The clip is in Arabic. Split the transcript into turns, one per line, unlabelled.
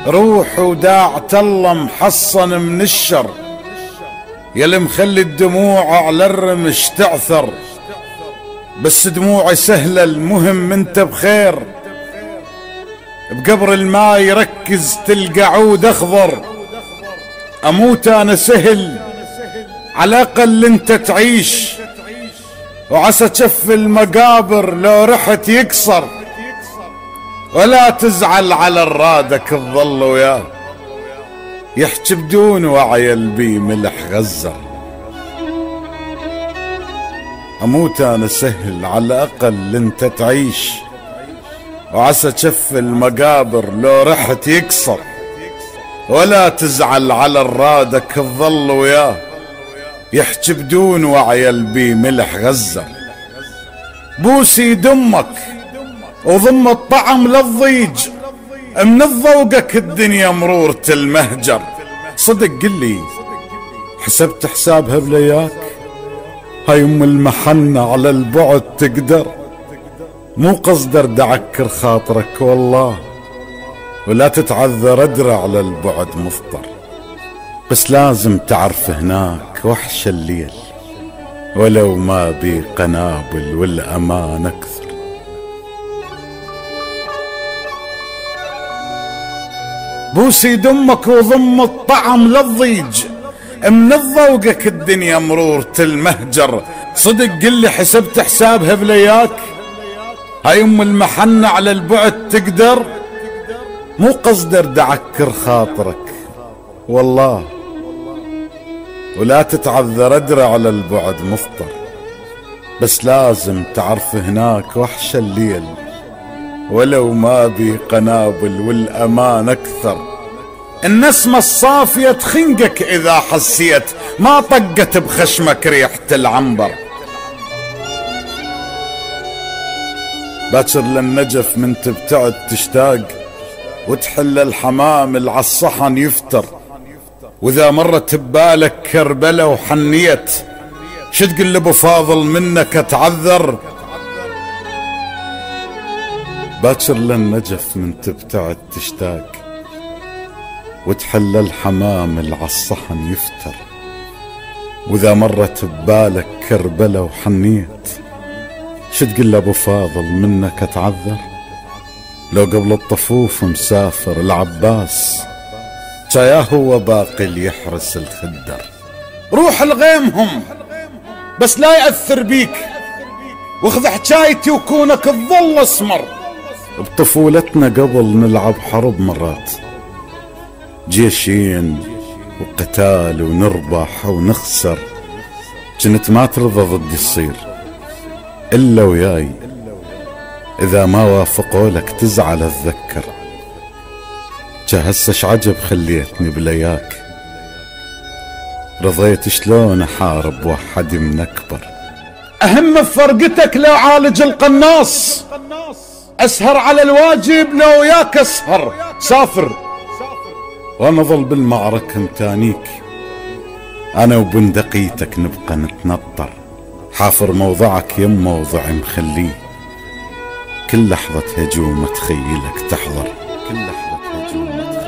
روح وداعة الله محصن من الشر، يلي مخلي الدموع على الرمش تعثر. بس دموعي سهلة المهم انت بخير، بقبر الماء يركز تلقى عود اخضر. اموت انا سهل على الاقل انت تعيش، وعسى تشف المقابر لو رحت يكسر. ولا تزعل على الرادك تظل وياه، يحكي بدون وعي البي ملح غزر. اموت انا سهل على الاقل انت تعيش، وعسى تشف المقابر لو رحت يكسر. ولا تزعل على الرادك تظل وياه، يحكي بدون وعي البي ملح غزر. بوسي دمك وضم الطعم للضيج، من الضوقك الدنيا مرورة المهجر. صدق قلي حسبت حسابها بلياك، هاي ام المحنة على البعد تقدر. مو قصد ارد اعكر خاطرك والله، ولا تتعذر ادرى على البعد مفطر. بس لازم تعرف هناك وحش الليل، ولو ما بي قنابل والامان اكثر. بوسي دمك وضم الطعم للضيج، من الضوقك الدنيا مرورة المهجر. صدق قلي حسبت حسابها بلياك، هاي ام المحنة على البعد تقدر. مو قصد ارد اعكر خاطرك والله، ولا تتعذر ادرى على البعد مفطر. بس لازم تعرف هناك وحش الليل، ولو ما بي قنابل والامان اكثر. النسمة الصافية تخنقك اذا حسيت، ما طقت بخشمك ريحة العنبر. باكر للنجف من تبتعد تشتاق، وتحل الحمام اللي عالصحن يفتر. واذا مرت ببالك كربلة وحنيت، شو تقول لابو فاضل منك اتعذر. باكر للنجف من تبتعد تشتاق، وتحل الحمام اللي عالصحن يفتر. واذا مرت ببالك كربلة وحنيت، شو تقول لابو فاضل منك اتعذر. لو قبل الطفوف مسافر العباس، جاياه هو باقي اللي يحرس الخدر. روح لغيمهم بس لا يأثر بيك، واخذ حجايتي وكونك تظل اسمر. بطفولتنا قبل نلعب حرب مرات، جيشين وقتال ونربح ونخسر. كنت ما ترضى ضد يصير الا وياي، اذا ما وافقوا لك تزعل اتذكر. هسه عجب خليتني بلياك، رضيت شلون احارب وحدي من اكبر. اهم بفرقتك لو عالج القناص، اسهر على الواجب لو وياك اسهر. سافر وانا ظل بالمعركة متانيك، انا وبندقيتك نبقى نتنطر. حافر موضعك يم موضعي مخليه، كل لحظة هجوم تخيلك تحضر. كل لحظة هجوم